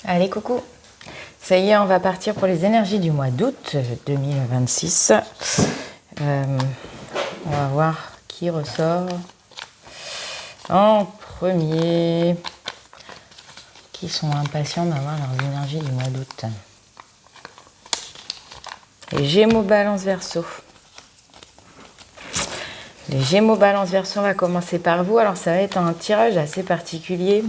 Allez, coucou. Ça y est, on va partir pour les énergies du mois d'août 2026. On va voir qui ressort en premier. Qui sont impatients d'avoir leurs énergies du mois d'août. Les Gémeaux, Balance, Verseau. Les Gémeaux, Balance, Verseau, on va commencer par vous. Alors ça va être un tirage assez particulier.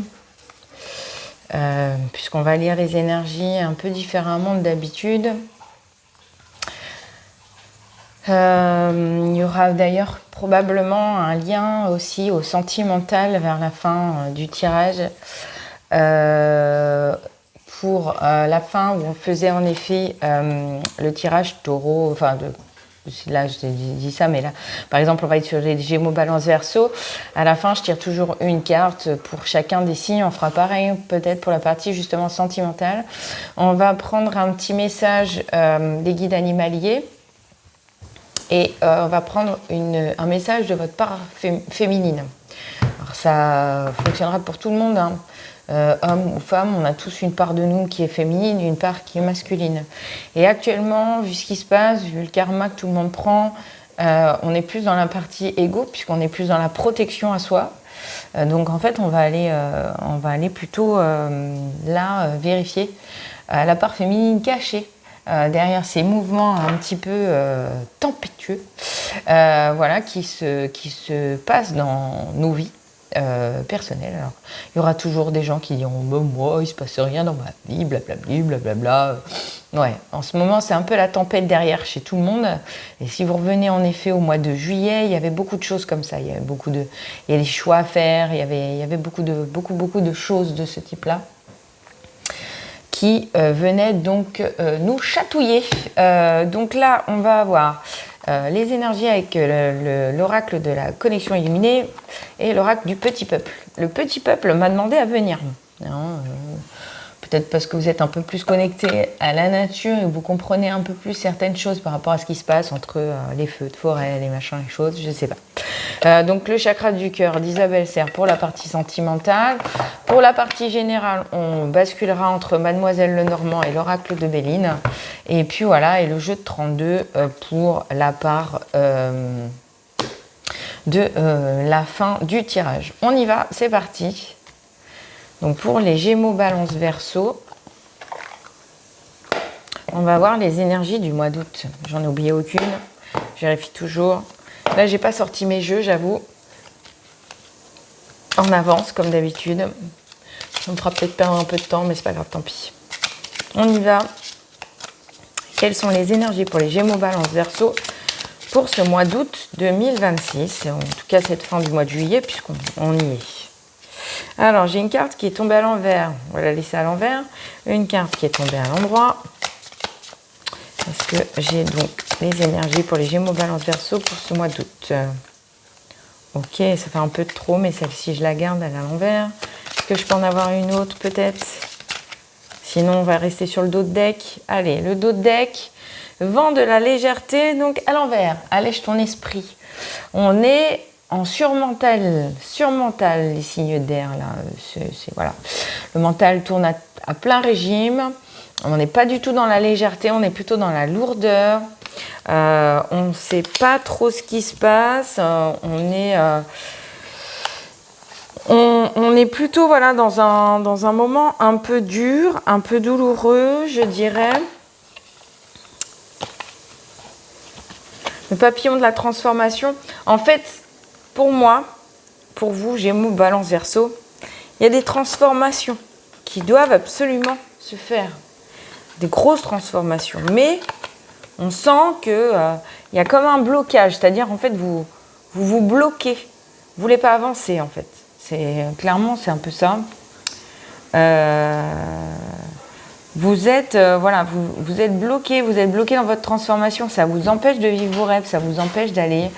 Puisqu'on va lire les énergies un peu différemment de d'habitude. Il y aura d'ailleurs probablement un lien aussi au sentimental vers la fin du tirage. Pour la fin où on faisait en effet le tirage taureau, enfin là je dis ça, mais là par exemple on va être sur les Gémeaux, Balance, Verseau. À la fin je tire toujours une carte pour chacun des signes. On fera pareil peut-être pour la partie justement sentimentale. On va prendre un petit message des guides animaliers et on va prendre un message de votre part féminine. Alors ça fonctionnera pour tout le monde, hein. Homme ou femme, on a tous une part de nous qui est féminine, une part qui est masculine. Et actuellement, vu ce qui se passe, vu le karma que tout le monde prend, on est plus dans la partie égo, puisqu'on est plus dans la protection à soi. Donc en fait, on va aller plutôt là vérifier la part féminine cachée derrière ces mouvements un petit peu tempétueux, voilà, qui se passent dans nos vies. Personnel. Alors, il y aura toujours des gens qui diront moi il se passe rien dans ma vie, blablabla, blablabla. Ouais, en ce moment c'est un peu la tempête derrière chez tout le monde. Et si vous revenez en effet au mois de juillet, il y avait beaucoup de choses comme ça. Il y a des choix à faire. Il y avait beaucoup de choses de ce type-là qui venaient donc nous chatouiller. Donc là, on va avoir les énergies avec l'oracle de la connexion illuminée et l'oracle du petit peuple. Le petit peuple m'a demandé à venir. Peut-être parce que vous êtes un peu plus connecté à la nature et vous comprenez un peu plus certaines choses par rapport à ce qui se passe entre les feux de forêt, les machins, les choses, je ne sais pas. Donc le chakra du cœur d'Isabelle Serre pour la partie sentimentale. Pour la partie générale, on basculera entre Mademoiselle Lenormand et l'oracle de Béline. Et puis voilà, et le jeu de 32 pour la part de la fin du tirage. On y va, c'est parti. Donc pour les Gémeaux, Balance, Verseau, on va voir les énergies du mois d'août. J'en ai oublié aucune, je vérifie toujours. Là, j'ai pas sorti mes jeux, j'avoue. En avance, comme d'habitude. Ça me fera peut-être perdre un peu de temps, mais c'est pas grave, tant pis. On y va. Quelles sont les énergies pour les Gémeaux, Balance, Verseau pour ce mois d'août 2026, en tout cas cette fin du mois de juillet, puisqu'on y est. Alors, j'ai une carte qui est tombée à l'envers. On va la laisser à l'envers. Une carte qui est tombée à l'endroit. Est-ce que j'ai donc les énergies pour les Gémeaux, Balance, Verseau pour ce mois d'août? Ok, ça fait un peu de trop, mais celle-ci, je la garde, elle est à l'envers. Est-ce que je peux en avoir une autre, peut-être? Sinon, on va rester sur le dos de deck. Allez, le dos de deck. Vent de la légèreté, donc à l'envers. Allège ton esprit. On est en surmental, les signes d'air là, voilà. Le mental tourne à plein régime. On n'est pas du tout dans la légèreté, on est plutôt dans la lourdeur. On ne sait pas trop ce qui se passe. On est plutôt voilà dans un moment un peu dur, un peu douloureux, je dirais. Le papillon de la transformation. En fait, pour moi, pour vous, Gémeaux, Balance, Verseau, il y a des transformations qui doivent absolument se faire. Des grosses transformations. Mais on sent qu'il y a comme un blocage. C'est-à-dire, en fait, vous bloquez. Vous ne voulez pas avancer, en fait. Clairement, c'est un peu ça. Vous êtes bloqué, dans votre transformation, ça vous empêche de vivre vos rêves, ça vous empêche d'aller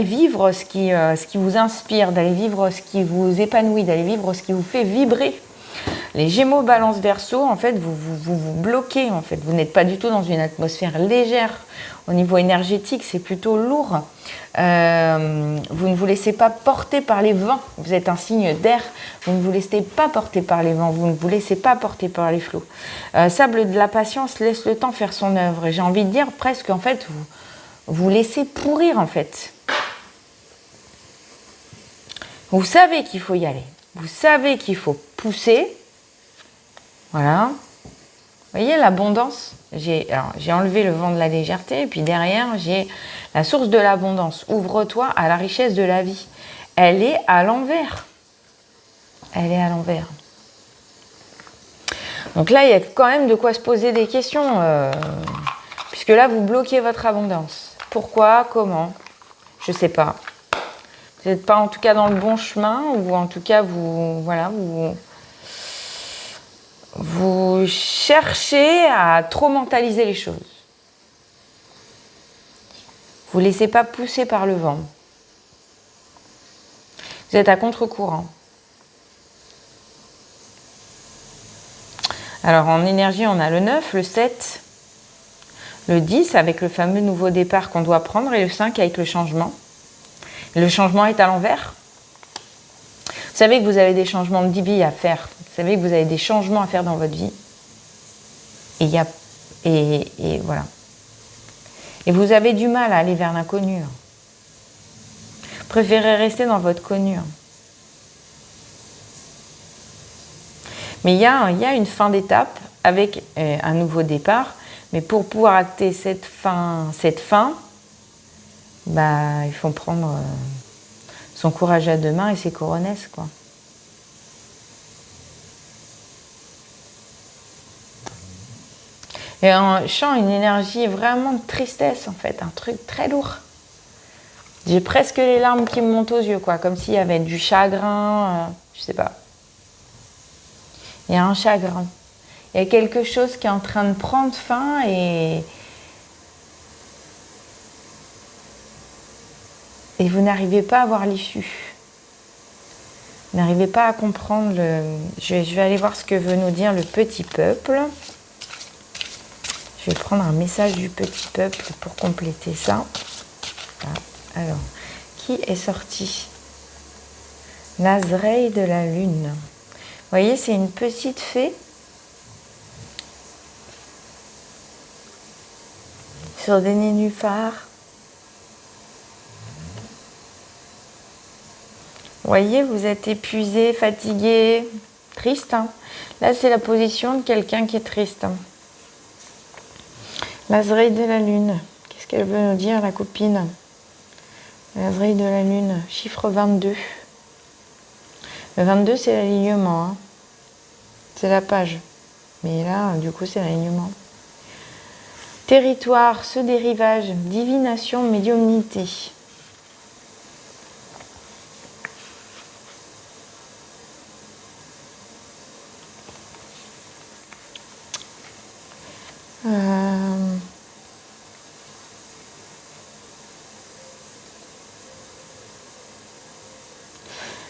vivre ce qui vous inspire, d'aller vivre ce qui vous épanouit, d'aller vivre ce qui vous fait vibrer. Les Gémeaux, Balance, Verseau, en fait, vous bloquez, en fait. Vous n'êtes pas du tout dans une atmosphère légère. Au niveau énergétique, c'est plutôt lourd. Vous ne vous laissez pas porter par les vents. Vous êtes un signe d'air. Vous ne vous laissez pas porter par les vents. Vous ne vous laissez pas porter par les flots. Sable de la patience laisse le temps faire son œuvre. J'ai envie de dire presque, en fait, vous laissez pourrir, en fait. Vous savez qu'il faut y aller. Vous savez qu'il faut pousser. Voilà. Vous voyez l'abondance? J'ai enlevé le vent de la légèreté et puis derrière, j'ai la source de l'abondance. Ouvre-toi à la richesse de la vie. Elle est à l'envers. Elle est à l'envers. Donc là, il y a quand même de quoi se poser des questions. Puisque là, vous bloquez votre abondance. Pourquoi? Comment? Je ne sais pas. Vous n'êtes pas en tout cas dans le bon chemin, ou en tout cas vous cherchez à trop mentaliser les choses. Vous ne laissez pas pousser par le vent. Vous êtes à contre-courant. Alors en énergie, on a le 9, le 7, le 10 avec le fameux nouveau départ qu'on doit prendre et le 5 avec le changement. Le changement est à l'envers. Vous savez que vous avez des changements de vie à faire. Vous savez que vous avez des changements à faire dans votre vie. Et voilà. Et vous avez du mal à aller vers l'inconnu. Vous préférez rester dans votre connu. Mais il y a une fin d'étape avec un nouveau départ. Mais pour pouvoir acter cette fin, il faut prendre son courage à deux mains et ses coronesses, quoi. Et je sens une énergie vraiment de tristesse, en fait, un truc très lourd. J'ai presque les larmes qui me montent aux yeux, quoi, comme s'il y avait du chagrin, je sais pas. Il y a un chagrin. Il y a quelque chose qui est en train de prendre fin et vous n'arrivez pas à voir l'issue. Vous n'arrivez pas à comprendre le... Je vais aller voir ce que veut nous dire le petit peuple. Je vais prendre un message du petit peuple pour compléter ça. Ah, alors, qui est sorti? L'Azraï de la Lune. Vous voyez, c'est une petite fée. Sur des nénuphars. Vous voyez, vous êtes épuisé, fatigué, triste. Hein. Là, c'est la position de quelqu'un qui est triste. Hein. L'Azraï de la Lune. Qu'est-ce qu'elle veut nous dire, la copine? L'Azraï de la Lune, chiffre 22. Le 22, c'est l'alignement. Hein. C'est la page. Mais là, du coup, c'est l'alignement. Territoire, ce dérivage, divination, médiumnité.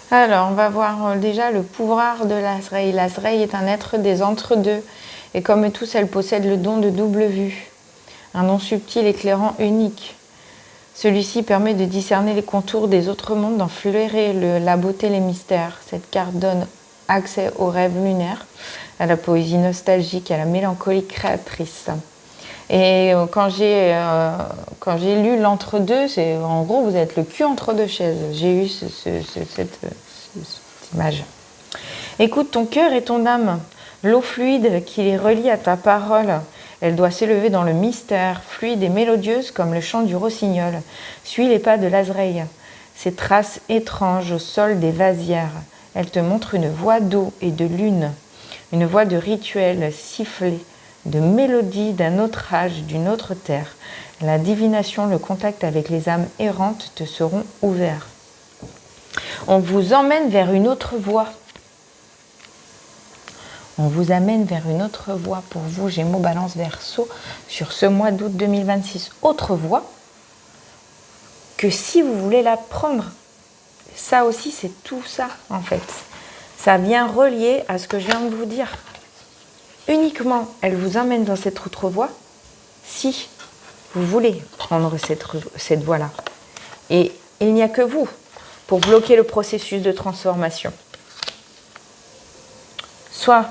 Alors, on va voir déjà le pouvoir de l'Azraï. L'Azraï est un être des entre-deux. Et comme tous, elle possède le don de double vue. Un don subtil, éclairant, unique. Celui-ci permet de discerner les contours des autres mondes, d'en fleurer la beauté, les mystères. Cette carte donne accès aux rêves lunaires, à la poésie nostalgique, à la mélancolie créatrice. Et quand j'ai lu l'entre-deux, c'est en gros, vous êtes le cul entre deux chaises. J'ai eu cette image. Écoute ton cœur et ton âme, l'eau fluide qui les relie à ta parole. Elle doit s'élever dans le mystère, fluide et mélodieuse comme le chant du rossignol. Suis les pas de l'Azraï, ses traces étranges au sol des vasières. Elle te montre une voix d'eau et de lune, une voix de rituel sifflé, de mélodie d'un autre âge, d'une autre terre. La divination, le contact avec les âmes errantes te seront ouverts. On vous emmène vers une autre voie. On vous amène vers une autre voie pour vous, Gémeaux, Balance, Verseau, sur ce mois d'août 2026. Autre voie que si vous voulez la prendre. Ça aussi, c'est tout ça, en fait. ça vient relier à ce que je viens de vous dire. Uniquement, elle vous emmène dans cette autre voie si vous voulez prendre cette voie-là. Et il n'y a que vous pour bloquer le processus de transformation. Soit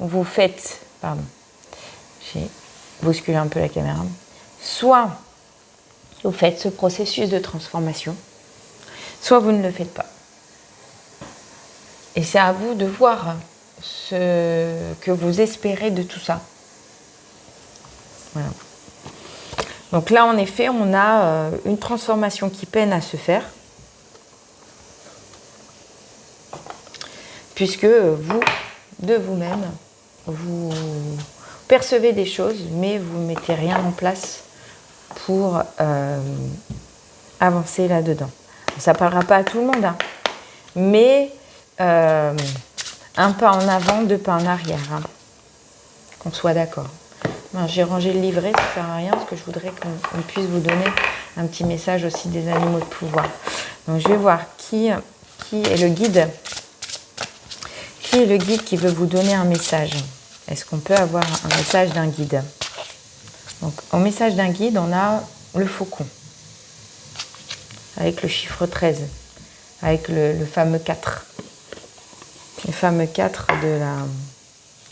vous faites, pardon, j'ai bousculé un peu la caméra, soit vous faites ce processus de transformation, soit vous ne le faites pas. Et c'est à vous de voir ce que vous espérez de tout ça. Voilà. Donc là, en effet, on a une transformation qui peine à se faire, puisque vous, de vous-même, vous percevez des choses, mais vous ne mettez rien en place pour avancer là-dedans. Ça ne parlera pas à tout le monde, hein, mais un pas en avant, deux pas en arrière, hein, qu'on soit d'accord. J'ai rangé le livret, ça ne sert à rien, parce que je voudrais qu'on puisse vous donner un petit message aussi des animaux de pouvoir. Donc je vais voir qui est le guide. Qui est le guide qui veut vous donner un message? Est-ce qu'on peut avoir un message d'un guide? Donc, au message d'un guide, on a le faucon, avec le chiffre 13, avec le fameux 4. Le fameux 4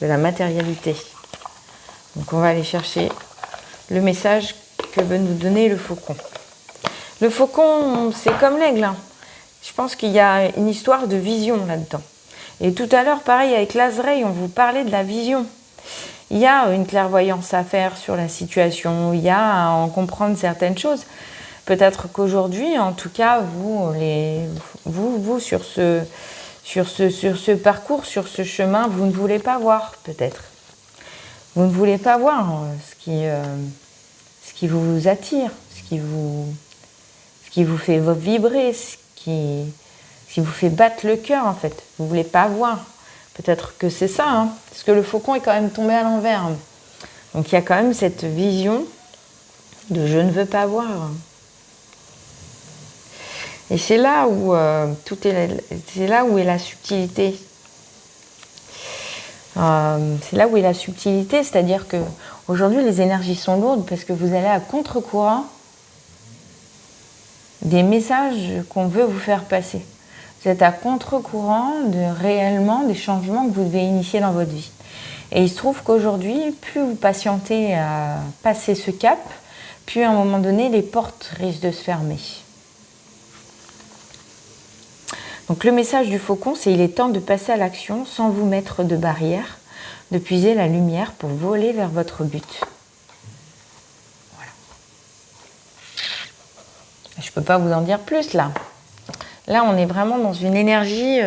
de la matérialité. Donc, on va aller chercher le message que veut nous donner le faucon. Le faucon, c'est comme l'aigle, hein. Je pense qu'il y a une histoire de vision là-dedans. Et tout à l'heure, pareil, avec l'Azraï, on vous parlait de la vision. Il y a une clairvoyance à faire sur la situation, il y a à en comprendre certaines choses. Peut-être qu'aujourd'hui, en tout cas, vous sur ce parcours, sur ce chemin, vous ne voulez pas voir, peut-être. Vous ne voulez pas voir ce qui vous attire, ce qui vous fait vibrer, ce qui vous fait battre le cœur, en fait. Vous ne voulez pas voir. Peut-être que c'est ça, hein, parce que le faucon est quand même tombé à l'envers. Donc il y a quand même cette vision de je ne veux pas voir. Et c'est là où c'est là où est la subtilité. C'est là où est la subtilité, c'est-à-dire que aujourd'hui les énergies sont lourdes parce que vous allez à contre-courant des messages qu'on veut vous faire passer. Vous êtes à contre-courant réellement des changements que vous devez initier dans votre vie. Et il se trouve qu'aujourd'hui, plus vous patientez à passer ce cap, plus à un moment donné, les portes risquent de se fermer. Donc le message du faucon, c'est il est temps de passer à l'action sans vous mettre de barrière, de puiser la lumière pour voler vers votre but. Voilà. Je ne peux pas vous en dire plus là. Là, on est vraiment dans une énergie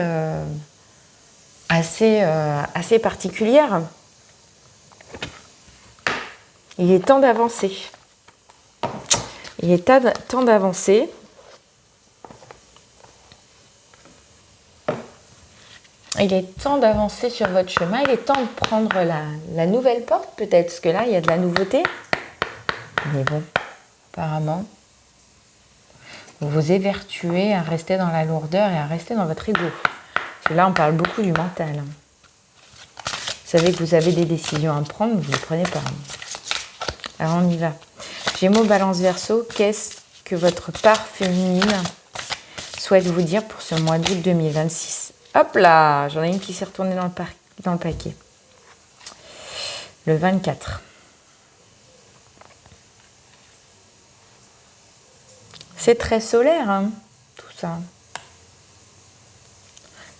assez particulière. Il est temps d'avancer. Il est temps d'avancer. Il est temps d'avancer sur votre chemin. Il est temps de prendre la nouvelle porte, peut-être, parce que là, il y a de la nouveauté. Mais bon, apparemment, vous vous évertuez à rester dans la lourdeur et à rester dans votre ego. Parce que là, on parle beaucoup du mental. Vous savez que vous avez des décisions à prendre, vous ne les prenez pas. Alors, on y va. Gémeaux, Balance, Verseau, qu'est-ce que votre part féminine souhaite vous dire pour ce mois d'août 2026 ? Hop là, j'en ai une qui s'est retournée dans le paquet. Le 24. C'est très solaire, hein, tout ça.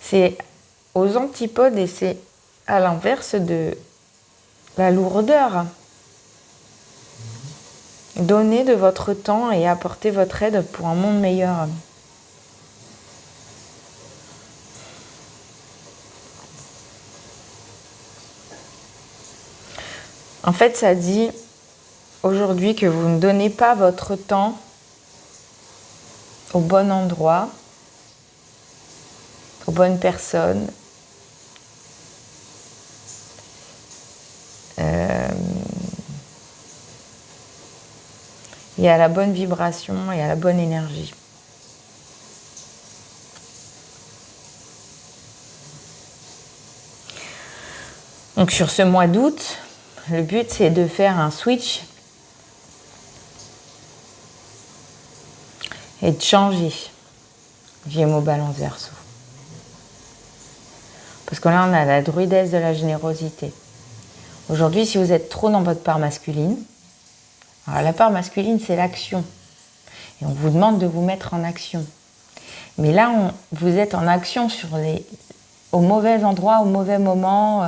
C'est aux antipodes et c'est à l'inverse de la lourdeur. Donnez de votre temps et apportez votre aide pour un monde meilleur. En fait, ça dit aujourd'hui que vous ne donnez pas votre temps au bon endroit, aux bonnes personnes. Et à la bonne vibration et à la bonne énergie. Donc sur ce mois d'août, le but c'est de faire un switch et de changer Gémeaux, Balance, Verseau. Parce que là on a la druidesse de la générosité. Aujourd'hui, si vous êtes trop dans votre part masculine, alors la part masculine c'est l'action. Et on vous demande de vous mettre en action. Mais là, vous êtes en action au mauvais endroit, au mauvais moment,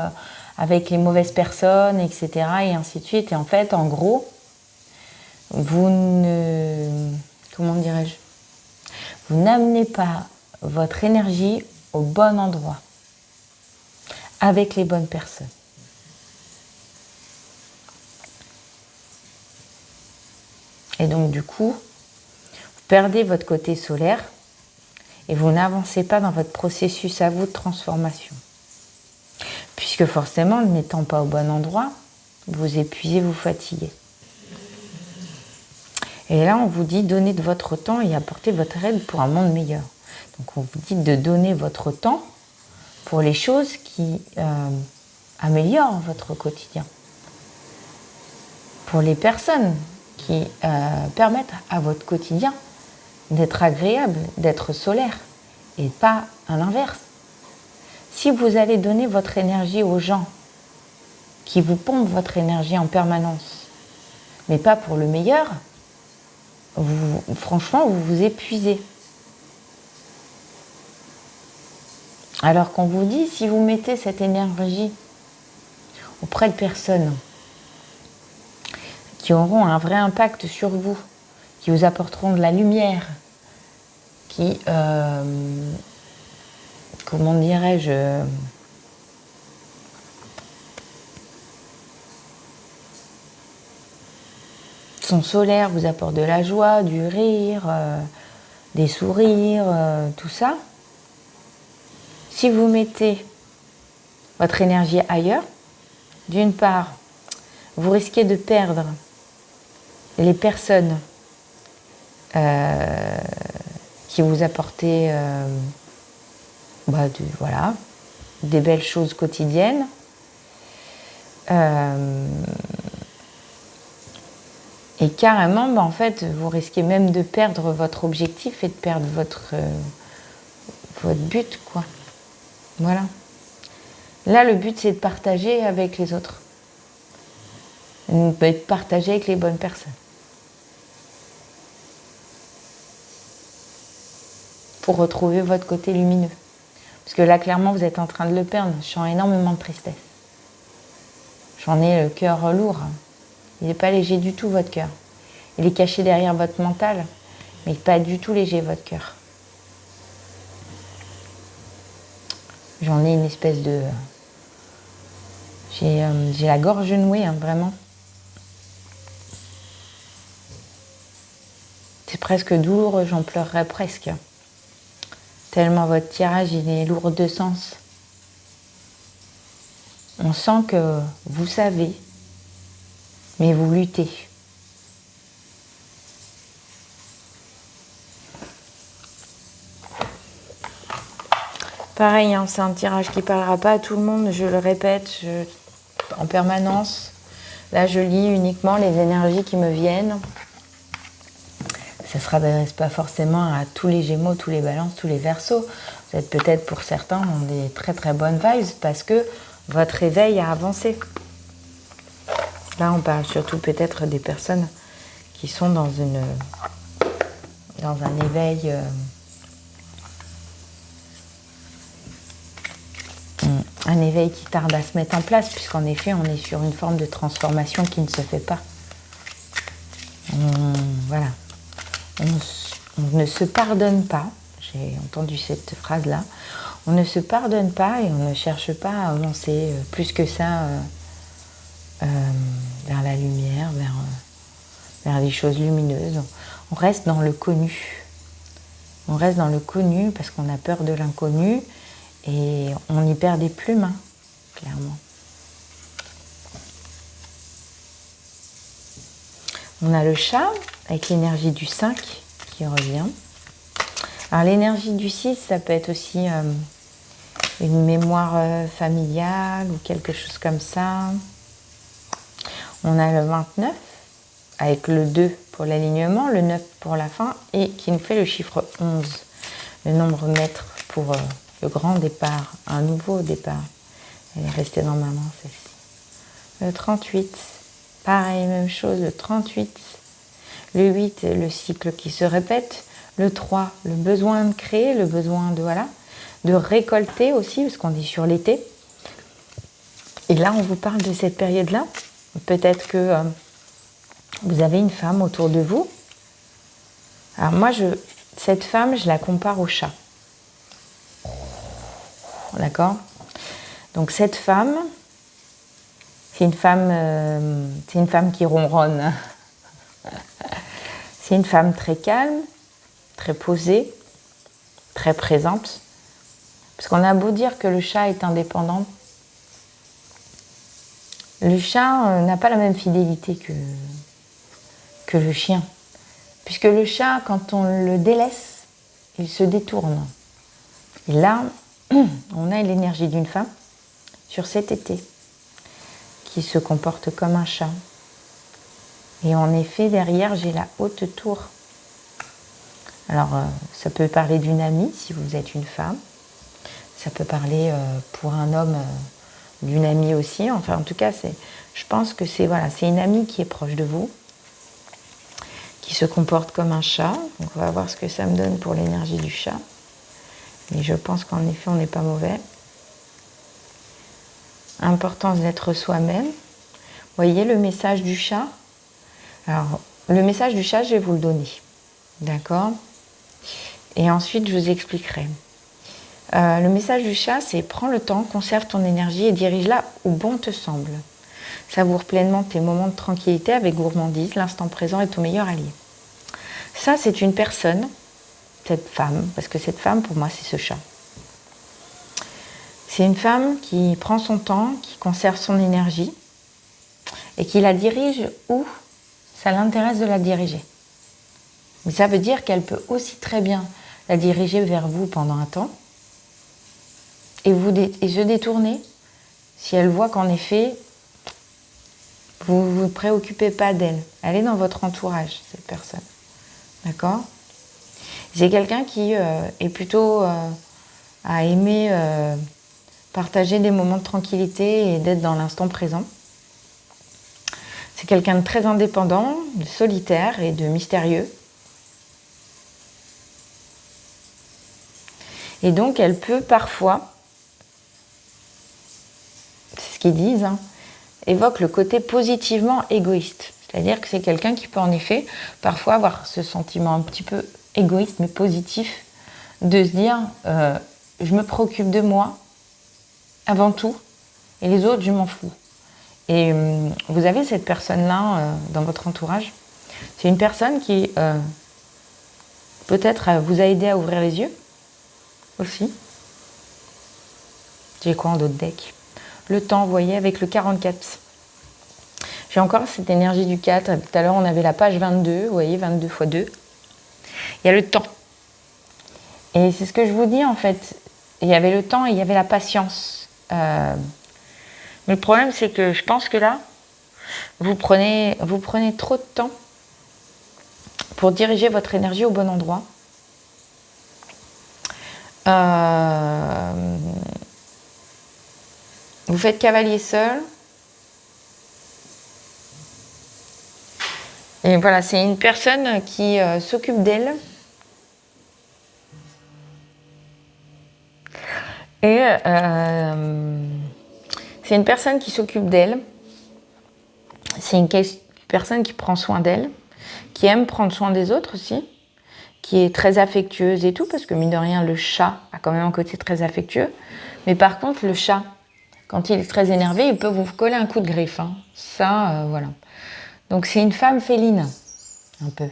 avec les mauvaises personnes, etc. et ainsi de suite. Et en fait, en gros, comment dirais-je, vous n'amenez pas votre énergie au bon endroit, avec les bonnes personnes. Et donc, du coup, vous perdez votre côté solaire et vous n'avancez pas dans votre processus à vous de transformation. Puisque forcément, n'étant pas au bon endroit, vous épuisez, vous fatiguez. Et là, on vous dit donnez de votre temps et apportez votre aide pour un monde meilleur. Donc, on vous dit de donner votre temps pour les choses qui améliorent votre quotidien. Pour les personnes qui permettent à votre quotidien d'être agréable, d'être solaire, et pas à l'inverse. Si vous allez donner votre énergie aux gens qui vous pompent votre énergie en permanence, mais pas pour le meilleur, franchement, vous vous épuisez. Alors qu'on vous dit, si vous mettez cette énergie auprès de personnes qui auront un vrai impact sur vous, qui vous apporteront de la lumière, qui, comment dirais-je, sont solaires, vous apportent de la joie, du rire, des sourires, tout ça. Si vous mettez votre énergie ailleurs, d'une part, vous risquez de perdre les personnes qui vous apportaient voilà, des belles choses quotidiennes. Et carrément, en fait, vous risquez même de perdre votre objectif et de perdre votre but, quoi. Voilà. Là, le but, c'est de partager avec les autres. De partager avec les bonnes personnes. Pour retrouver votre côté lumineux. Parce que là, clairement, vous êtes en train de le perdre. Je sens énormément de tristesse. J'en ai le cœur lourd. Il n'est pas léger du tout, votre cœur. Il est caché derrière votre mental, mais pas du tout léger, votre cœur. J'en ai une espèce de... J'ai la gorge nouée, hein, vraiment. C'est presque douloureux, j'en pleurerais presque. Tellement votre tirage, il est lourd de sens. On sent que vous savez, mais vous luttez. Pareil, hein, c'est un tirage qui ne parlera pas à tout le monde, je le répète en permanence. Là, je lis uniquement les énergies qui me viennent. Ça ne se s'adresse pas forcément à tous les Gémeaux, tous les Balances, tous les Verseaux. Vous êtes peut-être pour certains dans des très très bonnes vibes parce que votre réveil a avancé. Là, on parle surtout peut-être des personnes qui sont dans un éveil... un éveil qui tarde à se mettre en place, puisqu'en effet, on est sur une forme de transformation qui ne se fait pas. Voilà. On ne se pardonne pas. J'ai entendu cette phrase-là. On ne se pardonne pas et on ne cherche pas à avancer plus que ça vers la lumière, vers les choses lumineuses. On reste dans le connu. On reste dans le connu parce qu'on a peur de l'inconnu. Et on y perd des plumes, hein, clairement. On a le chat avec l'énergie du 5 qui revient. Alors l'énergie du 6, ça peut être aussi une mémoire familiale ou quelque chose comme ça. On a le 29 avec le 2 pour l'alignement, le 9 pour la fin et qui nous fait le chiffre 11, le nombre maître pour le grand départ, un nouveau départ. Elle est restée dans ma main celle-ci. Le 38, pareil, même chose, le 38. Le 8, le cycle qui se répète. Le 3, le besoin de créer, le besoin de, voilà, de récolter aussi, parce qu'on est sur l'été. Et là, on vous parle de cette période-là. Peut-être que vous avez une femme autour de vous. Alors moi, cette femme, je la compare au chat. D'accord ? Donc cette femme, c'est une femme qui ronronne. C'est une femme très calme, très posée, très présente. Parce qu'on a beau dire que le chat est indépendant, le chat n'a pas la même fidélité que le chien. Puisque le chat, quand on le délaisse, il se détourne. Et là, on a l'énergie d'une femme sur cet été qui se comporte comme un chat. Et en effet, derrière, j'ai la haute tour. Alors, ça peut parler d'une amie, si vous êtes une femme. Ça peut parler pour un homme d'une amie aussi. Enfin, en tout cas, je pense que c'est une amie qui est proche de vous, qui se comporte comme un chat. Donc, on va voir ce que ça me donne pour l'énergie du chat. Mais je pense qu'en effet, on n'est pas mauvais. Importance d'être soi-même. Vous voyez le message du chat ? Alors, le message du chat, je vais vous le donner. D'accord ? Et ensuite, je vous expliquerai. Le message du chat, c'est « Prends le temps, conserve ton énergie et dirige-la où bon te semble. Savoure pleinement tes moments de tranquillité avec gourmandise. L'instant présent est ton meilleur allié. » Ça, c'est une personne, cette femme, parce que cette femme, pour moi, c'est ce chat. C'est une femme qui prend son temps, qui conserve son énergie et qui la dirige où ça l'intéresse de la diriger. Mais ça veut dire qu'elle peut aussi très bien la diriger vers vous pendant un temps et se détourner si elle voit qu'en effet, vous ne vous préoccupez pas d'elle. Elle est dans votre entourage, cette personne. D'accord ? C'est quelqu'un qui est plutôt à aimer partager des moments de tranquillité et d'être dans l'instant présent. C'est quelqu'un de très indépendant, de solitaire et de mystérieux. Et donc, elle peut parfois, c'est ce qu'ils disent, évoque le côté positivement égoïste. C'est-à-dire que c'est quelqu'un qui peut en effet parfois avoir ce sentiment un petit peu égoïste, mais positif, de se dire je me préoccupe de moi avant tout, et les autres, je m'en fous. Et vous avez cette personne-là dans votre entourage. C'est une personne qui peut-être vous a aidé à ouvrir les yeux aussi. J'ai quoi en d'autres decks ? Le temps, vous voyez, avec le 44. J'ai encore cette énergie du 4. Tout à l'heure, on avait la page 22, vous voyez, 22 x 2. Il y a le temps. Et c'est ce que je vous dis, en fait. Il y avait le temps et il y avait la patience. Mais le problème, c'est que je pense que là, vous prenez trop de temps pour diriger votre énergie au bon endroit. Vous faites cavalier seul. Et voilà, c'est une personne qui s'occupe d'elle. Et c'est une personne qui s'occupe d'elle. C'est une personne qui prend soin d'elle, qui aime prendre soin des autres aussi, qui est très affectueuse et tout, parce que mine de rien, le chat a quand même un côté très affectueux. Mais par contre, le chat, quand il est très énervé, il peut vous coller un coup de griffe. Ça, voilà. Donc c'est une femme féline, un peu,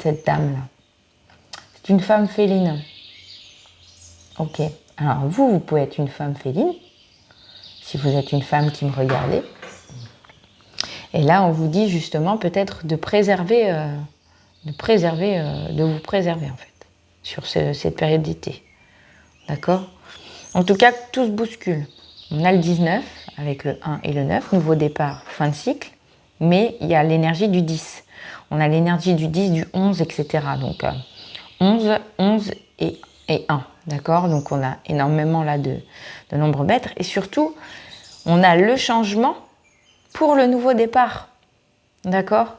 cette dame-là. C'est une femme féline. Ok. Alors vous pouvez être une femme féline, si vous êtes une femme qui me regardez. Et là, on vous dit justement peut-être de vous préserver en fait, sur cette période d'été. D'accord ? En tout cas, tout se bouscule. On a le 19 avec le 1 et le 9, nouveau départ, fin de cycle, mais il y a l'énergie du 10. On a l'énergie du 10, du 11, etc. Donc 11, 11 et 1, d'accord? Donc on a énormément là de nombres maîtres. Et surtout, on a le changement pour le nouveau départ, d'accord?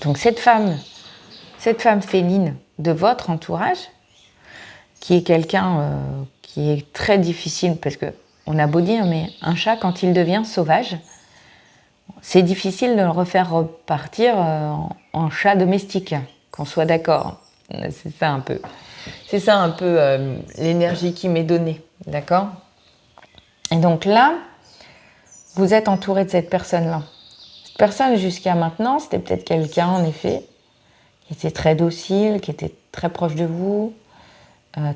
Donc cette femme féline de votre entourage, qui est quelqu'un qui est très difficile, parce que on a beau dire, mais un chat, quand il devient sauvage, c'est difficile de le refaire repartir en chat domestique, qu'on soit d'accord. C'est ça un peu. C'est ça un peu l'énergie qui m'est donnée, d'accord? Et donc là, vous êtes entouré de cette personne-là. Cette personne, jusqu'à maintenant, c'était peut-être quelqu'un, en effet, qui était très docile, qui était très proche de vous,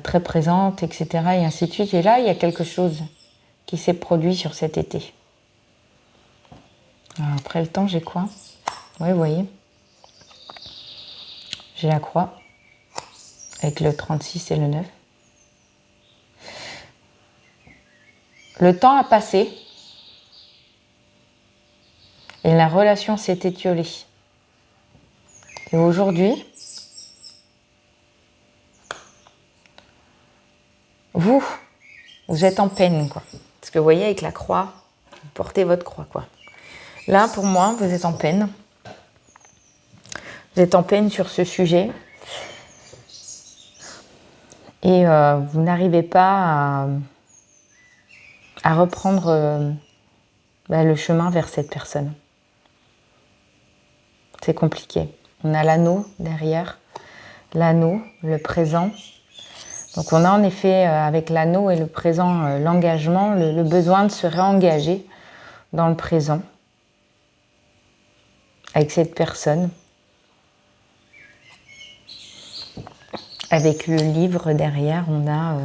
très présente, etc. et ainsi de suite. Et là, il y a quelque chose qui s'est produit sur cet été. Alors, après le temps, j'ai quoi? Oui, vous voyez. J'ai la croix, avec le 36 et le 9. Le temps a passé, et la relation s'est étiolée. Et aujourd'hui, vous êtes en peine, quoi. Parce que vous voyez, avec la croix, vous portez votre croix, quoi. Là, pour moi, vous êtes en peine. Vous êtes en peine sur ce sujet. Et vous n'arrivez pas à reprendre le chemin vers cette personne. C'est compliqué. On a l'anneau derrière, l'anneau, le présent. Donc on a en effet, avec l'anneau et le présent, l'engagement, le besoin de se réengager dans le présent avec cette personne. Avec le livre derrière, on a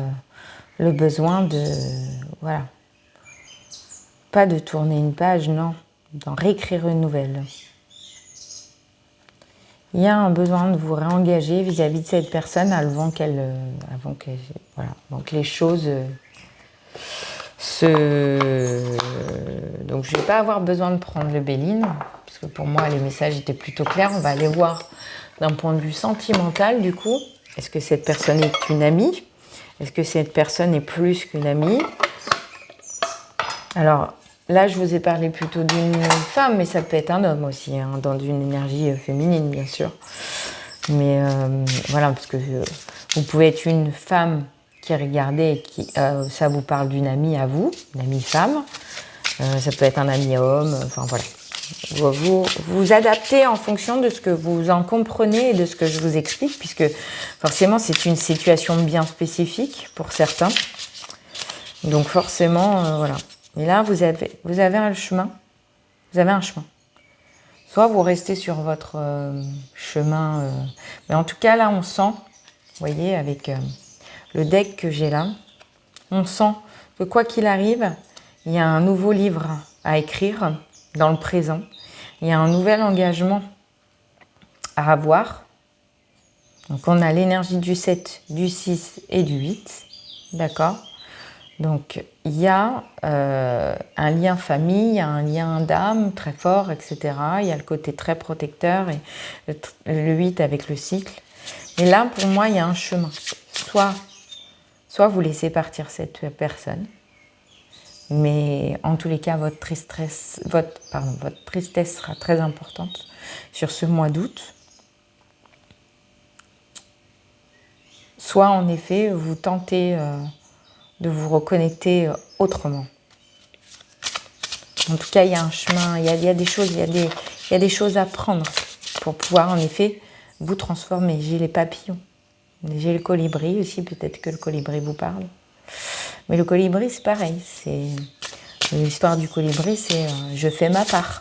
le besoin de, voilà, pas de tourner une page, non, d'en réécrire une nouvelle. Il y a un besoin de vous réengager vis-à-vis de cette personne avant que les choses Donc je ne vais pas avoir besoin de prendre le Béline, parce que pour moi les messages étaient plutôt clairs. On va aller voir d'un point de vue sentimental du coup. Est-ce que cette personne est une amie? Est-ce que cette personne est plus qu'une amie? Alors là, je vous ai parlé plutôt d'une femme, mais ça peut être un homme aussi, hein, dans une énergie féminine, bien sûr. Mais voilà, parce que vous pouvez être une femme qui regardez et qui, ça vous parle d'une amie à vous, une amie femme. Ça peut être un ami homme, enfin voilà. Vous adaptez en fonction de ce que vous en comprenez et de ce que je vous explique, puisque forcément c'est une situation bien spécifique pour certains. Donc forcément, voilà. Et là, vous avez un chemin. Vous avez un chemin. Soit vous restez sur votre chemin, mais en tout cas là, on sent, vous voyez, avec le deck que j'ai là, on sent que quoi qu'il arrive, il y a un nouveau livre à écrire dans le présent. Il y a un nouvel engagement à avoir. Donc on a l'énergie du 7, du 6 et du 8. D'accord? Donc il y a un lien famille, il y a un lien d'âme très fort, etc. Il y a le côté très protecteur et le 8 avec le cycle. Et là, pour moi, il y a un chemin. Soit vous laissez partir cette personne, mais en tous les cas, votre tristesse sera très importante sur ce mois d'août. Soit, en effet, vous tentez de vous reconnecter autrement. En tout cas, il y a un chemin, il y a des choses, il y a des choses à prendre pour pouvoir, en effet, vous transformer. J'ai les papillons. J'ai le colibri aussi, peut-être que le colibri vous parle. Mais le colibri, c'est pareil. L'histoire du colibri, c'est je fais ma part.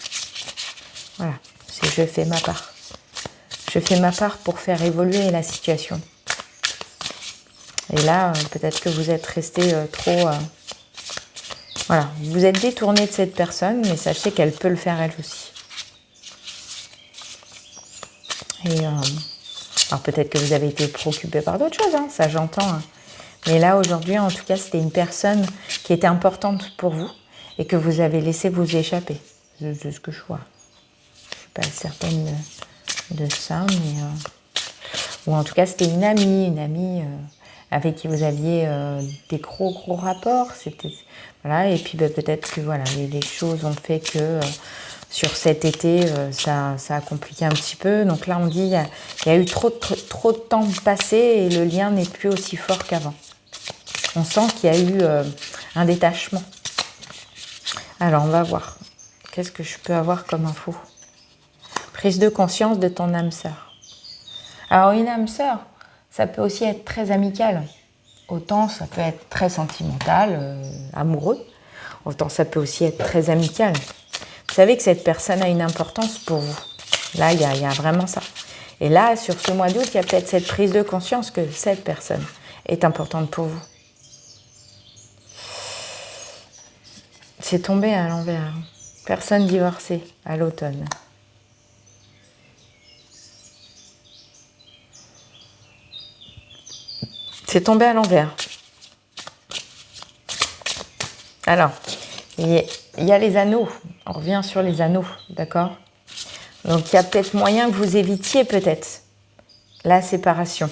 Voilà, c'est je fais ma part. Je fais ma part pour faire évoluer la situation. Et là, peut-être que vous êtes resté trop... voilà, vous êtes détourné de cette personne, mais sachez qu'elle peut le faire elle aussi. Et alors peut-être que vous avez été préoccupé par d'autres choses, hein, ça j'entends. Hein. Mais là, aujourd'hui, en tout cas, c'était une personne qui était importante pour vous et que vous avez laissé vous échapper, de ce que je vois. Je ne suis pas certaine de ça, mais... ou en tout cas, c'était une amie avec qui vous aviez des gros rapports. C'était, voilà, et puis peut-être que voilà, les choses ont fait que sur cet été, ça a compliqué un petit peu. Donc là, on dit il y a eu trop de temps passé et le lien n'est plus aussi fort qu'avant. On sent qu'il y a eu un détachement. Alors, on va voir. Qu'est-ce que je peux avoir comme info? Prise de conscience de ton âme sœur. Alors, une âme sœur, ça peut aussi être très amical. Autant ça peut être très sentimental, amoureux. Autant ça peut aussi être très amical. Vous savez que cette personne a une importance pour vous. Là, il y a vraiment ça. Et là, sur ce mois d'août, il y a peut-être cette prise de conscience que cette personne est importante pour vous. C'est tombé à l'envers. Personne divorcée à l'automne. C'est tombé à l'envers. Alors, il y a les anneaux. On revient sur les anneaux, d'accord? Donc, il y a peut-être moyen que vous évitiez peut-être la séparation.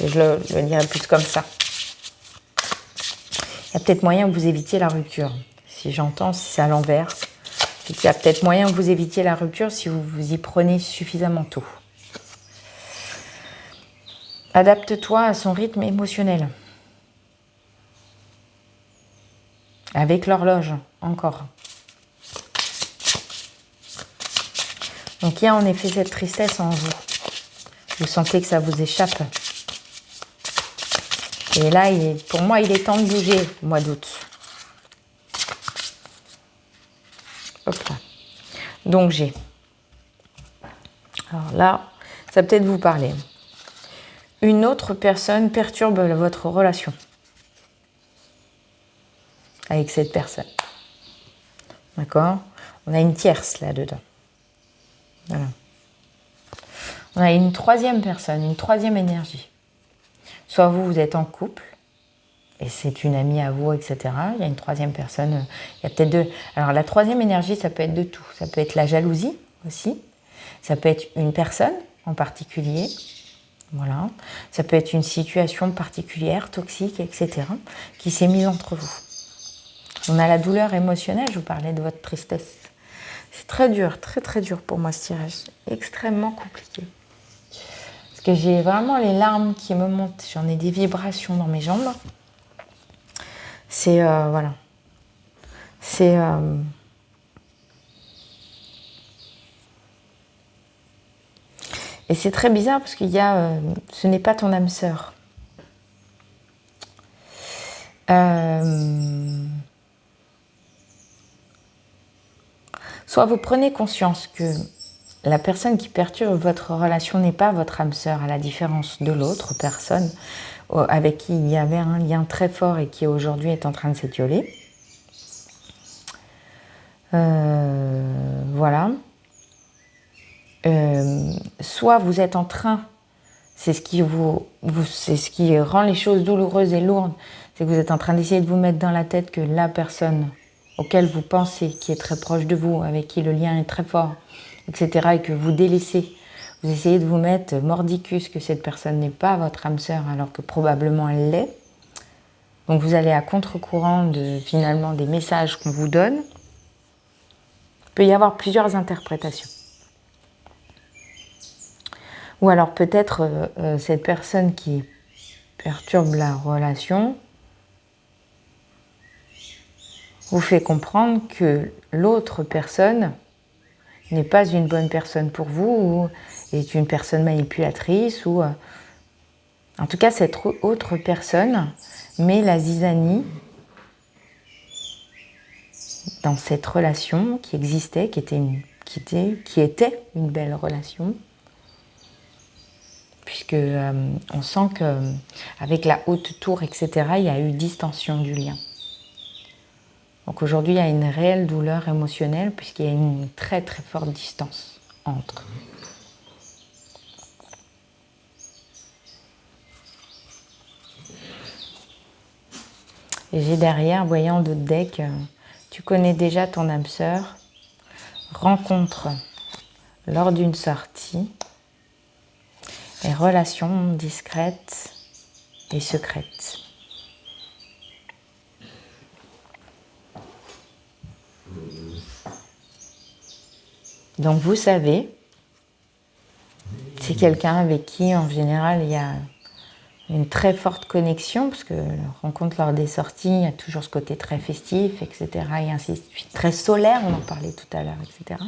Et je le dirais plus comme ça. Il y a peut-être moyen que vous évitiez la rupture. Si j'entends, si c'est à l'envers, c'est qu'il y a peut-être moyen que vous évitiez la rupture si vous vous y prenez suffisamment tôt. Adapte-toi à son rythme émotionnel. Avec l'horloge, encore. Donc il y a en effet cette tristesse en vous. Vous sentez que ça vous échappe. Et là, pour moi, il est temps de bouger au mois d'août. Hop là. Donc j'ai. Alors là, ça va peut-être vous parler. Une autre personne perturbe votre relation avec cette personne. D'accord? On a une tierce là-dedans. Voilà. On a une troisième personne, une troisième énergie. Soit vous êtes en couple, et c'est une amie à vous, etc. Il y a une troisième personne, il y a peut-être deux. Alors la troisième énergie, ça peut être de tout. Ça peut être la jalousie aussi. Ça peut être une personne en particulier. Voilà. Ça peut être une situation particulière, toxique, etc. qui s'est mise entre vous. On a la douleur émotionnelle, je vous parlais de votre tristesse. C'est très dur, très dur pour moi ce tirage. Extrêmement compliqué. Parce que j'ai vraiment les larmes qui me montent. J'en ai des vibrations dans mes jambes. C'est, voilà. C'est... Et c'est très bizarre parce qu'il y a... ce n'est pas ton âme sœur. Soit vous prenez conscience que la personne qui perturbe votre relation n'est pas votre âme sœur, à la différence de l'autre personne avec qui il y avait un lien très fort et qui aujourd'hui est en train de s'étioler. Voilà. Soit vous êtes en train, c'est ce qui c'est ce qui rend les choses douloureuses et lourdes, c'est que vous êtes en train d'essayer de vous mettre dans la tête que la personne auquel vous pensez, qui est très proche de vous, avec qui le lien est très fort, etc., et que vous délaissez, vous essayez de vous mettre mordicus que cette personne n'est pas votre âme sœur, alors que probablement elle l'est. Donc vous allez à contre-courant finalement des messages qu'on vous donne. Il peut y avoir plusieurs interprétations. Ou alors peut-être cette personne qui perturbe la relation vous fait comprendre que l'autre personne n'est pas une bonne personne pour vous ou est une personne manipulatrice ou en tout cas cette autre personne met la zizanie dans cette relation qui existait, qui était une belle relation, puisque on sent qu'avec la haute tour, etc., il y a eu distension du lien. Donc aujourd'hui, il y a une réelle douleur émotionnelle puisqu'il y a une très forte distance entre. Et j'ai derrière, voyant d'autres decks, tu connais déjà ton âme sœur, rencontre lors d'une sortie, et relations discrètes et secrètes. Donc vous savez, c'est quelqu'un avec qui en général il y a une très forte connexion, parce que la rencontre lors des sorties, il y a toujours ce côté très festif, etc. et ainsi de suite, très solaire, on en parlait tout à l'heure, etc.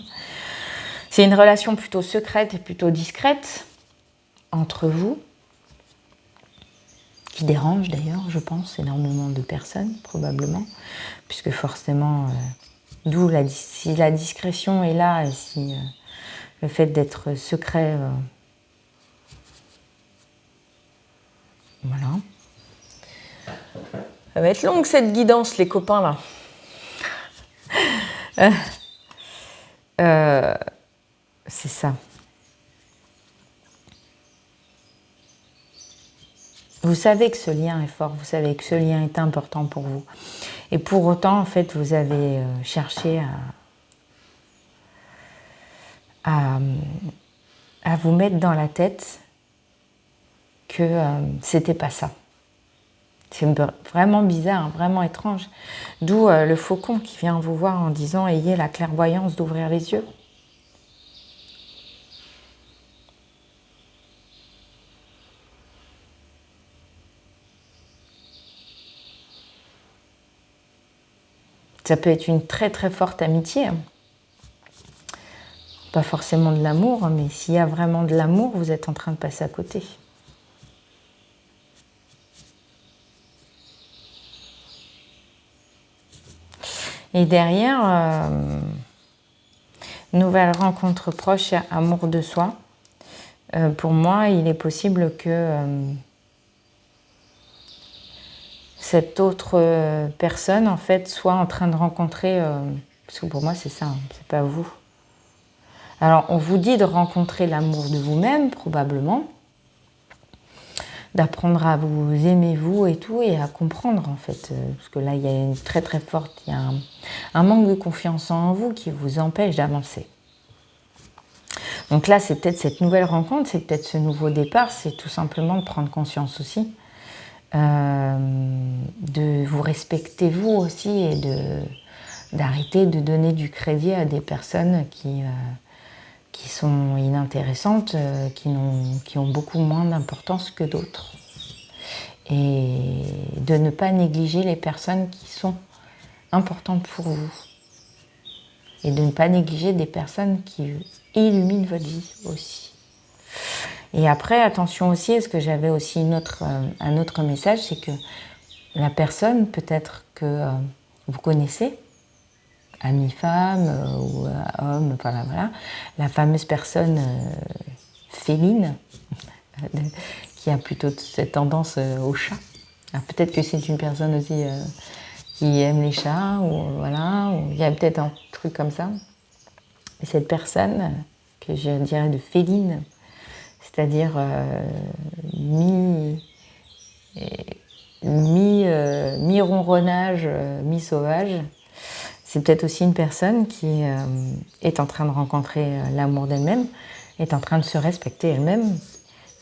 C'est une relation plutôt secrète et plutôt discrète entre vous, qui dérange d'ailleurs, je pense, énormément de personnes, probablement, puisque forcément, d'où si la discrétion est là, et si le fait d'être secret, voilà. Ça va être longue cette guidance, les copains, là. C'est ça. Vous savez que ce lien est fort, vous savez que ce lien est important pour vous. Et pour autant, en fait, vous avez cherché à vous mettre dans la tête que c'était pas ça. C'est vraiment bizarre, hein, vraiment étrange. D'où le faucon qui vient vous voir en disant « Ayez la clairvoyance d'ouvrir les yeux ». Ça peut être une très très forte amitié. Pas forcément de l'amour, mais s'il y a vraiment de l'amour, vous êtes en train de passer à côté. Et derrière, nouvelle rencontre proche, amour de soi. Pour moi, il est possible que cette autre personne, en fait, soit en train de rencontrer, parce que pour moi, c'est ça, hein, c'est pas vous. Alors, on vous dit de rencontrer l'amour de vous-même, probablement, d'apprendre à vous aimer vous et tout, et à comprendre, en fait, parce que là, il y a une très très forte, il y a un manque de confiance en vous qui vous empêche d'avancer. Donc là, c'est peut-être cette nouvelle rencontre, c'est peut-être ce nouveau départ, c'est tout simplement de prendre conscience aussi, de vous respecter vous aussi et d'arrêter de donner du crédit à des personnes qui sont inintéressantes, qui ont beaucoup moins d'importance que d'autres. Et de ne pas négliger les personnes qui sont importantes pour vous. Et de ne pas négliger des personnes qui illuminent votre vie aussi. Et après, attention aussi, est-ce que j'avais aussi un autre message, c'est que la personne, peut-être que vous connaissez, ami-femme ou homme, enfin voilà, la fameuse personne féline qui a plutôt cette tendance au chat. Alors peut-être que c'est une personne aussi qui aime les chats, ou voilà, ou il y a peut-être un truc comme ça. Et cette personne que je dirais de féline, c'est-à-dire mi-ronronnage, mi-sauvage. C'est peut-être aussi une personne qui est en train de rencontrer l'amour d'elle-même, est en train de se respecter elle-même.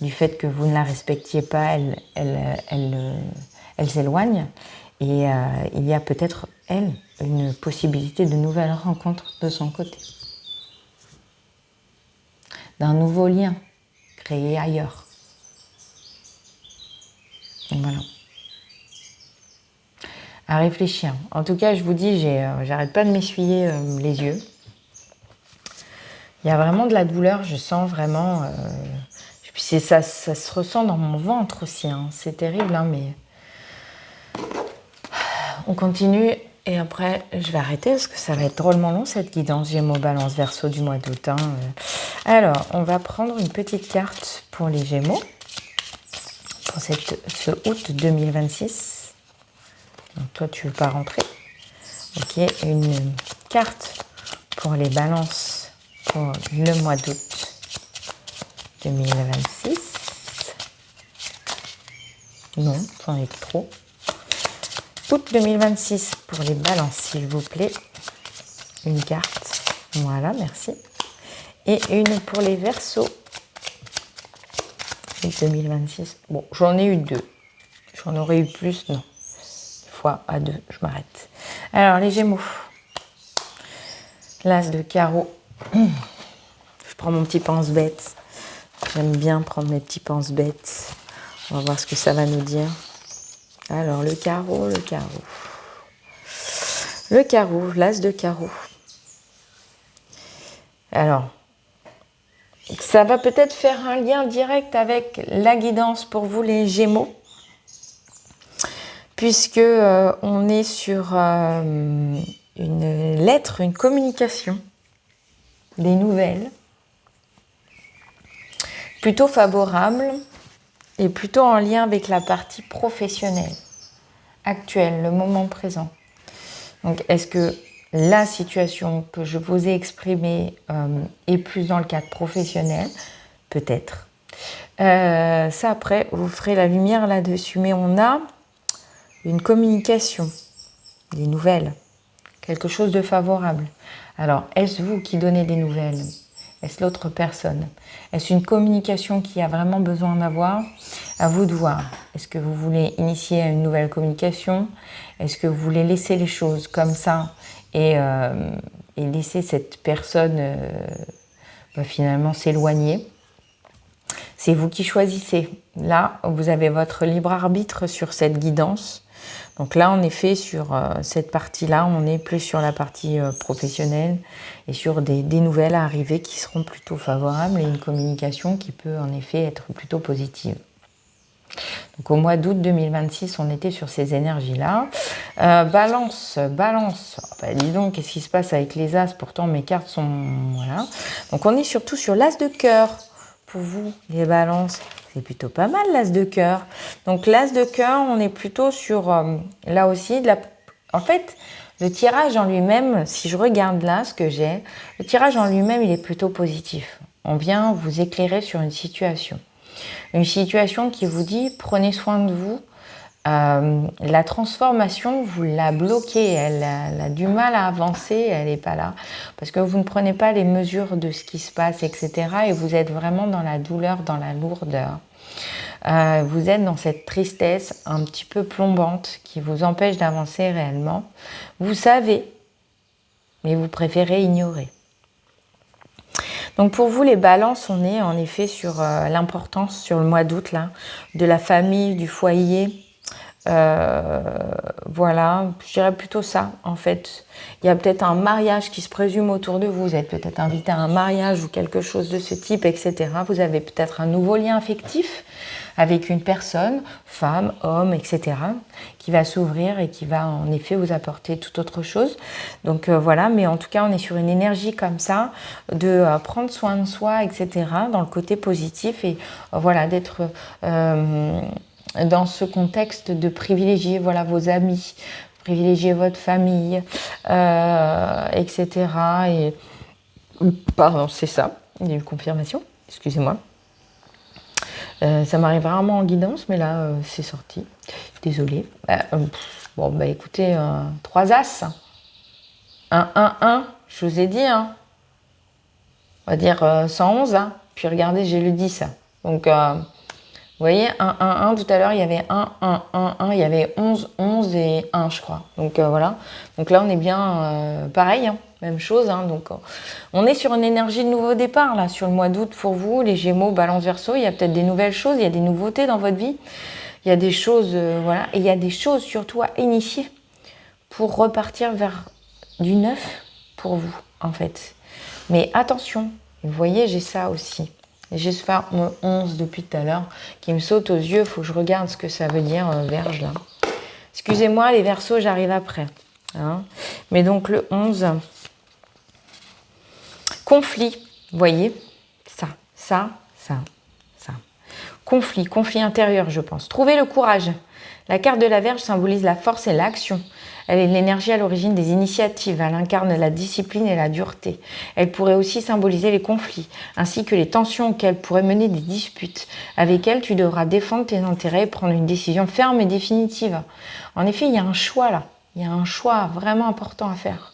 Du fait que vous ne la respectiez pas, elle s'éloigne. Et il y a peut-être, elle, une possibilité de nouvelles rencontres de son côté. D'un nouveau lien créé ailleurs. Donc voilà. À réfléchir. En tout cas, je vous dis, j'arrête pas de m'essuyer les yeux. Il y a vraiment de la douleur, je sens vraiment. Puis ça se ressent dans mon ventre aussi. Hein. C'est terrible, hein, mais on continue. Et après, je vais arrêter parce que ça va être drôlement long cette guidance Gémeaux, Balance, Verseau du mois d'août. Hein. Alors, on va prendre une petite carte pour les Gémeaux pour ce août 2026. Donc toi, tu ne veux pas rentrer. Ok, une carte pour les Balances pour le mois d'août 2026. Non, j'en ai trop. août 2026 pour les balances, s'il vous plaît. Une carte. Voilà, merci. Et une pour les Verseaux. 2026. Bon, j'en ai eu 2. J'en aurais eu plus, non. Fois à 2, je m'arrête. Alors, les Gémeaux. L'As de carreau. Je prends mon petit pense-bête. J'aime bien prendre mes petits pense-bêtes. On va voir ce que ça va nous dire. Alors, le carreau, le carreau. Le carreau, l'As de carreau. Alors, ça va peut-être faire un lien direct avec la guidance pour vous, les Gémeaux, puisque on est sur une lettre, une communication, des nouvelles, plutôt favorables et plutôt en lien avec la partie professionnelle, actuelle, le moment présent. Donc, est-ce que la situation que je vous ai exprimée est plus dans le cadre professionnel? Peut-être. Ça, après, vous ferez la lumière là-dessus. Mais on a une communication, des nouvelles, quelque chose de favorable. Alors, est-ce vous qui donnez des nouvelles? Est-ce l'autre personne? Est-ce une communication qui a vraiment besoin d'avoir? À vous de voir. Est-ce que vous voulez initier une nouvelle communication? Est-ce que vous voulez laisser les choses comme ça et laisser cette personne finalement s'éloigner? C'est vous qui choisissez. Là, vous avez votre libre arbitre sur cette guidance. Donc là, en effet, sur cette partie-là, on est plus sur la partie professionnelle et sur des nouvelles à arriver qui seront plutôt favorables et une communication qui peut en effet être plutôt positive. Donc au mois d'août 2026, on était sur ces énergies-là. Balance. Bah, dis donc, qu'est-ce qui se passe avec les As? Pourtant, mes cartes sont... Voilà. Donc on est surtout sur l'As de cœur. Pour vous, les balances, c'est plutôt pas mal l'As de cœur. Donc l'As de cœur, on est plutôt sur, là aussi, en fait, le tirage en lui-même, si je regarde là ce que j'ai, le tirage en lui-même, il est plutôt positif. On vient vous éclairer sur une situation. Une situation qui vous dit, prenez soin de vous. La transformation, vous la bloquez, elle a du mal à avancer, elle n'est pas là, parce que vous ne prenez pas les mesures de ce qui se passe, etc. Et vous êtes vraiment dans la douleur, dans la lourdeur. Vous êtes dans cette tristesse un petit peu plombante qui vous empêche d'avancer réellement. Vous savez, mais vous préférez ignorer. Donc pour vous, les balances, on est en effet sur l'importance, sur le mois d'août, là, de la famille, du foyer. Voilà, je dirais plutôt ça en fait. Il y a peut-être un mariage qui se présume autour de vous, vous êtes peut-être invité à un mariage ou quelque chose de ce type, etc. Vous avez peut-être un nouveau lien affectif avec une personne, femme, homme, etc., qui va s'ouvrir et qui va en effet vous apporter tout autre chose. Donc voilà, mais en tout cas, on est sur une énergie comme ça, de prendre soin de soi, etc., dans le côté positif et voilà, d'être... dans ce contexte de privilégier voilà, vos amis, privilégier votre famille, etc. Et... Pardon, c'est ça, il y a eu confirmation, excusez-moi. Ça m'arrive rarement en guidance, mais là, c'est sorti. Désolée. Bon, bah écoutez, 3 As. 1, 1, 1, je vous ai dit, hein. On va dire 111, hein. Puis regardez, j'ai le 10. Donc... vous voyez, 1, 1, 1, tout à l'heure, il y avait 1, 1, 1, 1, il y avait 11, 11 et 1, je crois. Donc voilà. Donc là, on est bien pareil, hein, même chose. Hein, donc on est sur une énergie de nouveau départ, là, sur le mois d'août pour vous, les Gémeaux, Balance, Verseau. Il y a peut-être des nouvelles choses, il y a des nouveautés dans votre vie. Il y a des choses, voilà. Et il y a des choses surtout à initier pour repartir vers du neuf pour vous, en fait. Mais attention, vous voyez, j'ai ça aussi. J'ai ce fameux 11 depuis tout à l'heure qui me saute aux yeux. Il faut que je regarde ce que ça veut dire, Vierge, là. Excusez-moi, les Verseaux, j'arrive après. Hein. Mais donc, le 11, conflit, vous voyez, ça. conflit intérieur, je pense. Trouvez le courage. La carte de la Vierge symbolise la force et l'action. Elle est l'énergie à l'origine des initiatives. Elle incarne la discipline et la dureté. Elle pourrait aussi symboliser les conflits, ainsi que les tensions auxquelles pourraient mener des disputes. Avec elle, tu devras défendre tes intérêts et prendre une décision ferme et définitive. En effet, il y a un choix là. Il y a un choix vraiment important à faire.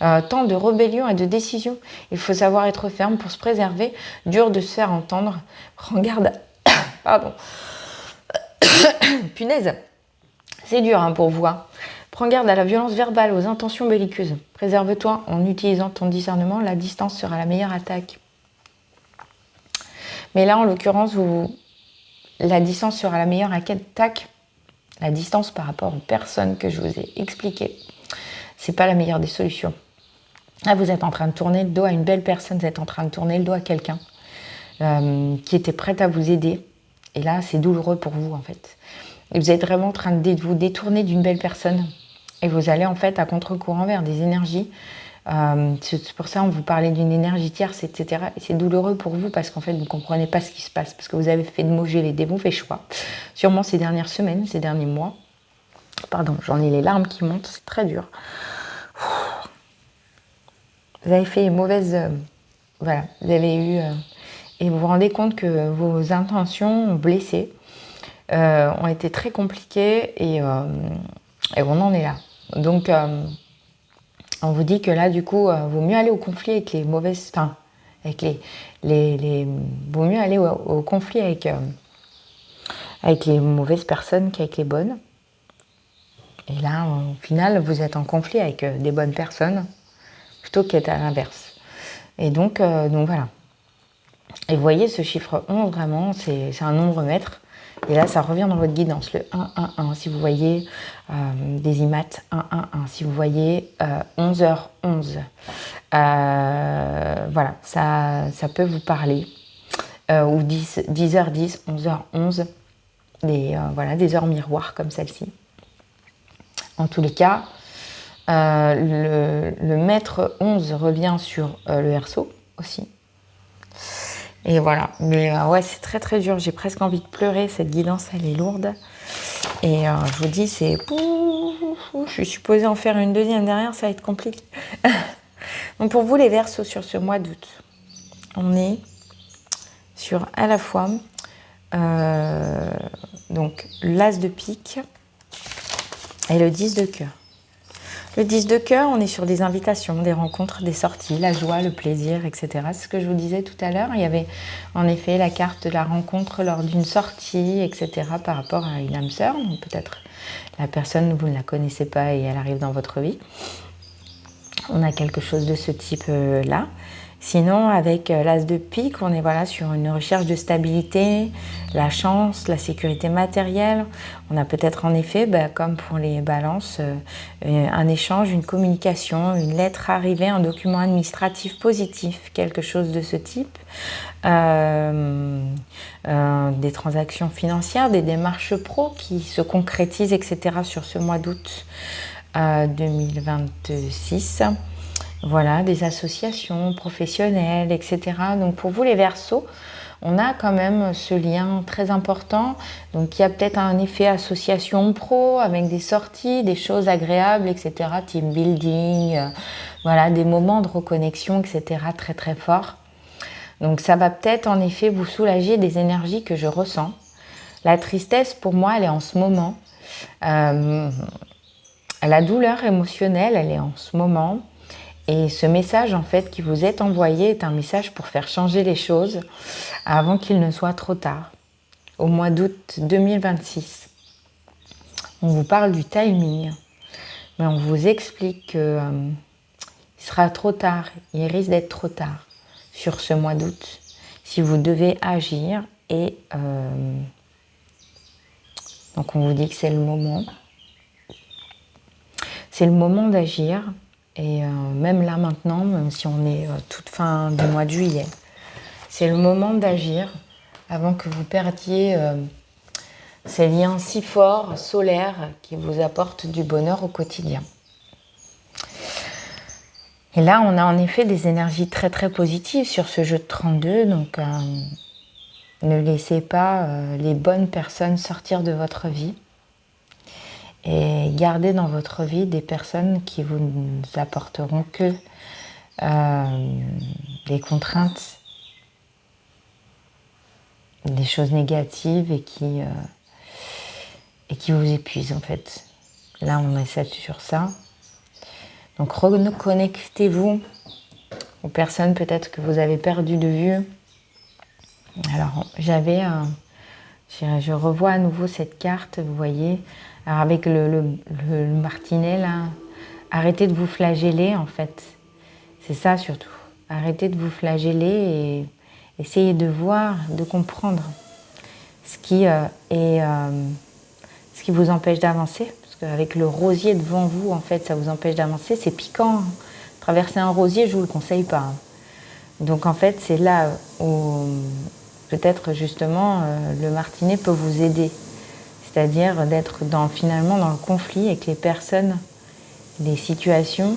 Tant de rébellion et de décision. Il faut savoir être ferme pour se préserver. Dur de se faire entendre. Prends garde. Pardon. Punaise. C'est dur pour vous. Prends garde à la violence verbale, aux intentions belliqueuses. Préserve-toi en utilisant ton discernement. La distance sera la meilleure attaque. Mais là, en l'occurrence, la distance sera la meilleure attaque. La distance par rapport aux personnes que je vous ai expliquées. C'est pas la meilleure des solutions. Là, vous êtes en train de tourner le dos à une belle personne. Vous êtes en train de tourner le dos à quelqu'un qui était prête à vous aider. Et là, c'est douloureux pour vous, en fait. Et vous êtes vraiment en train de vous détourner d'une belle personne. Et vous allez, en fait, à contre-courant vers des énergies. C'est pour ça qu'on vous parlait d'une énergie tierce, etc. Et c'est douloureux pour vous parce qu'en fait, vous ne comprenez pas ce qui se passe. Parce que vous avez fait des mauvais choix. Sûrement ces dernières semaines, ces derniers mois. Pardon, j'en ai les larmes qui montent. C'est très dur. Vous avez fait les mauvaises... voilà, vous avez eu... et vous vous rendez compte que vos intentions ont blessé. Ont été très compliquées et on en est là. Donc, on vous dit que là, du coup, vaut mieux aller au conflit avec les mauvaises... Enfin, avec vaut mieux aller au conflit avec les mauvaises personnes qu'avec les bonnes. Et là, au final, vous êtes en conflit avec des bonnes personnes plutôt qu'être à l'inverse. Et donc voilà. Et vous voyez, ce chiffre 11, vraiment, c'est un nombre maître. Et là, ça revient dans votre guidance, le 1-1-1. Si vous voyez des IMAT 1-1-1, si vous voyez 11h11, voilà, ça peut vous parler. Ou 10h10, 11h11, des heures miroirs comme celle-ci. En tous les cas, le maître 11 revient sur le Verseau aussi. Et voilà, mais ouais, c'est très très dur, j'ai presque envie de pleurer, cette guidance elle est lourde. Et je vous dis, c'est... Je suis supposée en faire une deuxième derrière, ça va être compliqué. Donc pour vous les Verseaux sur ce mois d'août, on est sur à la fois donc l'As de pique et le 10 de cœur. Le 10 de cœur, on est sur des invitations, des rencontres, des sorties, la joie, le plaisir, etc. C'est ce que je vous disais tout à l'heure. Il y avait en effet la carte de la rencontre lors d'une sortie, etc. par rapport à une âme sœur. Donc peut-être la personne, vous ne la connaissez pas et elle arrive dans votre vie. On a quelque chose de ce type-là. Sinon, avec l'As de pique, on est voilà, sur une recherche de stabilité, la chance, la sécurité matérielle. On a peut-être en effet, comme pour les balances, un échange, une communication, une lettre arrivée, un document administratif positif, quelque chose de ce type. Des transactions financières, des démarches pro qui se concrétisent, etc. sur ce mois d'août 2026. Voilà, des associations professionnelles, etc. Donc pour vous les Verseaux, on a quand même ce lien très important. Donc il y a peut-être un effet association pro avec des sorties, des choses agréables, etc. Team building, voilà, des moments de reconnexion, etc. très très forts. Donc ça va peut-être en effet vous soulager des énergies que je ressens. La tristesse pour moi elle est en ce moment. La douleur émotionnelle elle est en ce moment. Et ce message en fait qui vous est envoyé est un message pour faire changer les choses avant qu'il ne soit trop tard. Au mois d'août 2026, on vous parle du timing, mais on vous explique qu'il sera trop tard, il risque d'être trop tard sur ce mois d'août si vous devez agir. Et donc on vous dit que c'est le moment. C'est le moment d'agir. Et même là maintenant, même si on est toute fin du mois de juillet, c'est le moment d'agir avant que vous perdiez ces liens si forts, solaires, qui vous apportent du bonheur au quotidien. Et là, on a en effet des énergies très très positives sur ce jeu de 32, donc Ne laissez pas les bonnes personnes sortir de votre vie. Et gardez dans votre vie des personnes qui vous apporteront que des contraintes, des choses négatives et qui vous épuisent en fait. Là, on est sur ça. Donc, reconnectez-vous aux personnes peut-être que vous avez perdues de vue. Alors, je revois à nouveau cette carte, vous voyez. Alors, avec le martinet, là, arrêtez de vous flageller, en fait. C'est ça, surtout. Arrêtez de vous flageller et essayez de voir, de comprendre ce qui vous empêche d'avancer. Parce qu'avec le rosier devant vous, en fait, ça vous empêche d'avancer. C'est piquant, hein. Traverser un rosier, je ne vous le conseille pas, hein. Donc, en fait, c'est là où peut-être justement le martinet peut vous aider. C'est-à-dire d'être finalement dans le conflit avec les personnes, les situations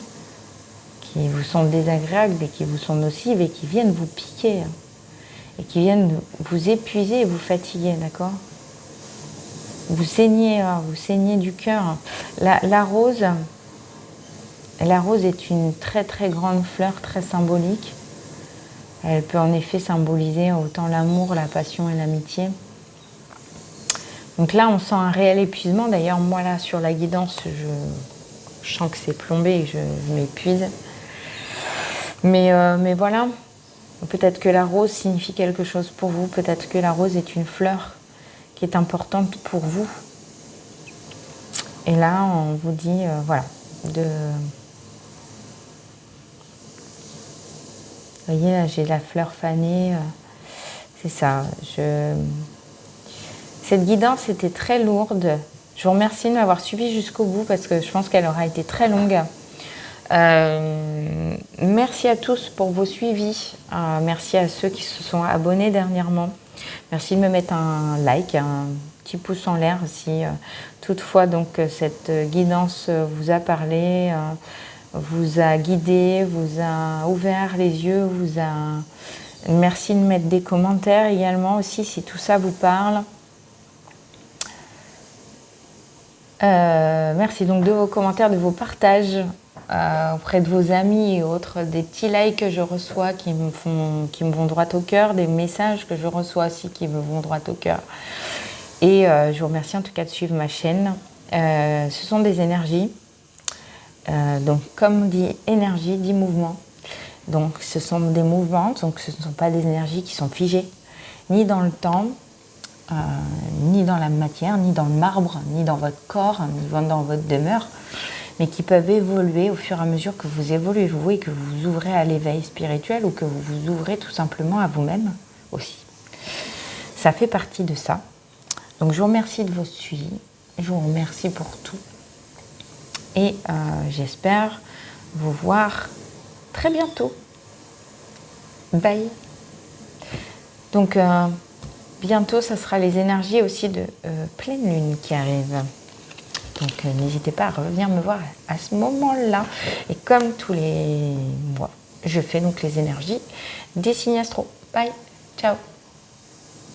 qui vous sont désagréables et qui vous sont nocives et qui viennent vous piquer, hein, et qui viennent vous épuiser et vous fatiguer, d'accord ? Vous saignez du cœur. La rose est une très très grande fleur, très symbolique. Elle peut en effet symboliser autant l'amour, la passion et l'amitié. Donc là, on sent un réel épuisement. D'ailleurs, moi là, sur la guidance, je sens que c'est plombé et je m'épuise. Mais voilà, peut-être que la rose signifie quelque chose pour vous. Peut-être que la rose est une fleur qui est importante pour vous. Et là, on vous dit, voilà, vous voyez, là, j'ai la fleur fanée. C'est ça. Cette guidance était très lourde. Je vous remercie de m'avoir suivi jusqu'au bout parce que je pense qu'elle aura été très longue. Merci à tous pour vos suivis. Merci à ceux qui se sont abonnés dernièrement. Merci de me mettre un like, un petit pouce en l'air si toutefois donc cette guidance vous a parlé, vous a guidé, vous a ouvert les yeux, merci de mettre des commentaires également aussi si tout ça vous parle. Merci donc de vos commentaires, de vos partages auprès de vos amis et autres, des petits likes que je reçois qui me vont droit au cœur, des messages que je reçois aussi qui me vont droit au cœur. Et je vous remercie en tout cas de suivre ma chaîne. Ce sont des énergies. Donc comme dit énergie, dit mouvement. Donc ce sont des mouvements, donc ce ne sont pas des énergies qui sont figées, ni dans le temps, ni dans la matière, ni dans le marbre, ni dans votre corps, ni dans votre demeure, mais qui peuvent évoluer au fur et à mesure que vous évoluez, vous et que vous vous ouvrez à l'éveil spirituel ou que vous vous ouvrez tout simplement à vous-même aussi. Ça fait partie de ça. Donc je vous remercie de votre suivi, je vous remercie pour tout et j'espère vous voir très bientôt. Bye. Donc bientôt, ça sera les énergies aussi de pleine lune qui arrivent. Donc n'hésitez pas à revenir me voir à ce moment-là. Et comme tous les mois, je fais donc les énergies des signes astro. Bye, ciao.